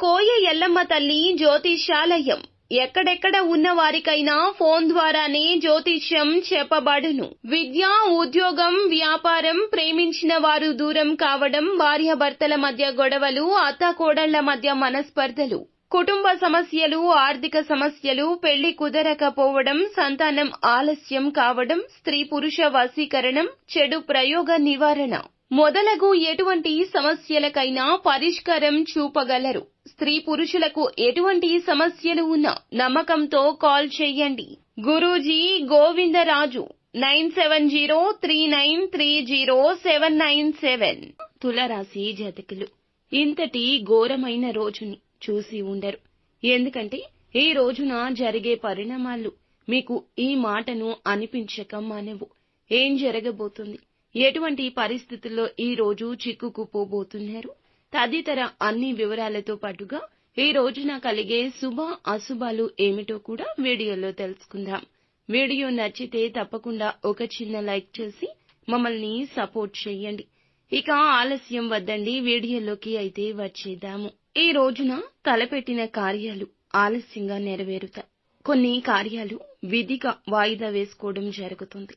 కోయ ఎల్లమ్మ తల్లి జ్యోతిష్యాలయం ఎక్కడెక్కడ ఉన్న వారికైనా ఫోన్ ద్వారానే జ్యోతిష్యం చెప్పబడును. విద్య, ఉద్యోగం, వ్యాపారం, ప్రేమించిన వారు దూరం కావడం, భార్యాభర్తల మధ్య గొడవలు, అత్తాకోడళ్ల మధ్య మనస్పర్ధలు, కుటుంబ సమస్యలు, ఆర్థిక సమస్యలు, పెళ్లి కుదరకపోవడం, సంతానం ఆలస్యం కావడం, స్త్రీ పురుష వశీకరణం, చెడు ప్రయోగ నివారణ మొదలగు ఎటువంటి సమస్యలకైనా పరిష్కారం చూపగలరు. స్త్రీ పురుషులకు ఎటువంటి సమస్యలు ఉన్నా నమ్మకంతో కాల్ చేయండి. గురూజీ గోవిందరాజు 9703930797. తులారాశి జాతకులు ఇంతటి ఘోరమైన రోజుని చూసి ఉండరు. ఎందుకంటే ఈ రోజున జరిగే పరిణామాలు మీకు ఈ మాటను అనిపించక మానవు. ఏం జరగబోతుంది, ఎటువంటి పరిస్థితుల్లో ఈ రోజు చిక్కుకుపోబోతున్నారు తదితర అన్ని వివరాలతో పాటుగా ఈ రోజున కలిగే శుభ అశుభాలు ఏమిటో కూడా వీడియోలో తెలుసుకుందాం. వీడియో నచ్చితే తప్పకుండా ఒక చిన్న లైక్ చేసి మమ్మల్ని సపోర్ట్ చేయండి. ఇక ఆలస్యం వద్దండి, వీడియోలోకి అయితే వచ్చేద్దాము. ఈ రోజున తలపెట్టిన కార్యాలు ఆలస్యంగా నెరవేరుతాయి. కొన్ని కార్యాలు విధిగా వాయిదా వేసుకోవడం జరుగుతుంది.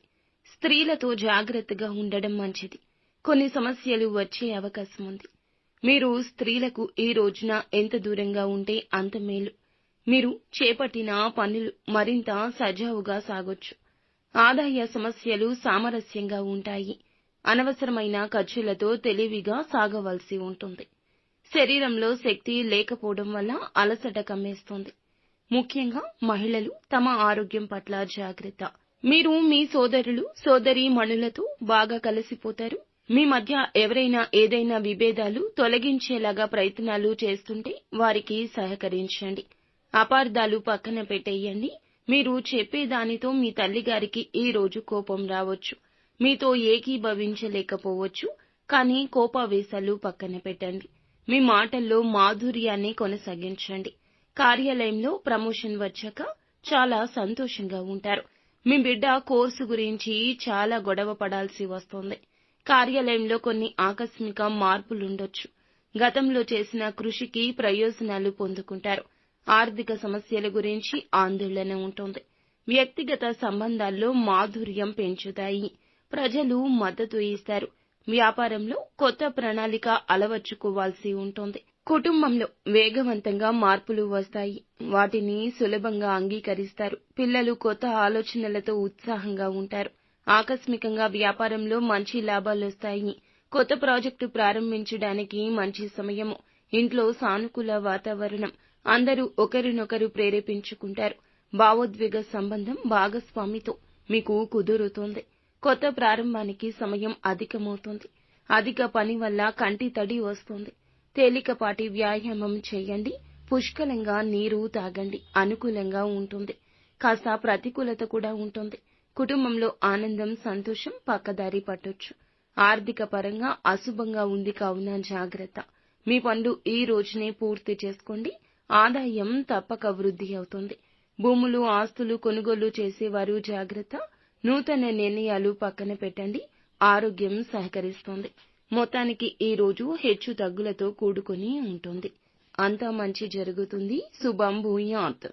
స్త్రీలతో జాగ్రత్తగా ఉండడం మంచిది. కొన్ని సమస్యలు వచ్చే అవకాశం ఉంది. మీరు స్త్రీలకు ఈ రోజున ఎంత దూరంగా ఉంటే అంత మేలు. మీరు చేపట్టిన పనులు మరింత సజావుగా సాగొచ్చు. ఆదాయ సమస్యలు సామరస్యంగా ఉంటాయి. అనవసరమైన ఖర్చులతో తెలివిగా సాగవలసి ఉంటుంది. శరీరంలో శక్తి లేకపోవడం వల్ల అలసట కమ్మేస్తుంది. ముఖ్యంగా మహిళలు తమ ఆరోగ్యం పట్ల జాగ్రత్త. మీరు మీ సోదరులు సోదరీమణులతో బాగా కలిసిపోతారు. మీ మధ్య ఎవరైనా ఏదైనా విభేదాలు తొలగించేలాగా ప్రయత్నాలు చేస్తుంటే వారికి సహకరించండి. అపార్థాలు పక్కన పెట్టేయండి. మీరు చెప్పేదానితో మీ తల్లిగారికి ఈ రోజు కోపం రావచ్చు. మీతో ఏకీభవించలేకపోవచ్చు. కానీ కోపావేశాలు పక్కన పెట్టండి. మీ మాటల్లో మాధుర్యాన్ని కొనసాగించండి. కార్యాలయంలో ప్రమోషన్ వచ్చాక చాలా సంతోషంగా ఉంటారు. మీ బిడ్డ కోర్సు గురించి చాలా గొడవ పడాల్సి వస్తోంది. కార్యాలయంలో కొన్ని ఆకస్మిక మార్పులుండొచ్చు. గతంలో చేసిన కృషికి ప్రయోజనాలు పొందుకుంటారు. ఆర్థిక సమస్యల గురించి ఆందోళన ఉంటుంది. వ్యక్తిగత సంబంధాల్లో మాధుర్యం పెంచుతాయి. ప్రజలు మద్దతు ఇస్తారు. వ్యాపారంలో కొత్త ప్రణాళిక అలవర్చుకోవాల్సి ఉంటుంది. కుటుంబంలో వేగవంతంగా మార్పులు వస్తాయి. వాటిని సులభంగా అంగీకరిస్తారు. పిల్లలు కొత్త ఆలోచనలతో ఉత్సాహంగా ఉంటారు. ఆకస్మికంగా వ్యాపారంలో మంచి లాభాలొస్తాయి. కొత్త ప్రాజెక్టు ప్రారంభించడానికి మంచి సమయము. ఇంట్లో సానుకూల వాతావరణం. అందరూ ఒకరినొకరు ప్రేరేపించుకుంటారు. భావోద్వేగ సంబంధం భాగస్వామితో మీకు కుదురుతుంది. కొత్త ప్రారంభానికి సమయం అధికమవుతుంది. అధిక పని వల్ల కంటి తడి వస్తుంది. తేలికపాటి వ్యాయామం చేయండి. పుష్కలంగా నీరు తాగండి. అనుకూలంగా ఉంటుంది. కాస్త ప్రతికూలత కూడా ఉంటుంది. కుటుంబంలో ఆనందం, సంతోషం పక్కదారి పట్టొచ్చు. ఆర్థిక పరంగా అశుభంగా ఉంది కావున జాగ్రత్త. మీ పనులు ఈ రోజునే పూర్తి చేసుకోండి. ఆదాయం తప్పక వృద్ధి అవుతుంది. భూములు, ఆస్తులు కొనుగోలు చేసేవారు జాగ్రత్త. నూతన నిర్ణయాలు పక్కన పెట్టండి. ఆరోగ్యం సహకరిస్తుంది. మొత్తానికి ఈ రోజు హెచ్చు తగ్గులతో కూడుకొని ఉంటుంది. అంతా మంచి జరుగుతుంది. శుభం భూయాత్.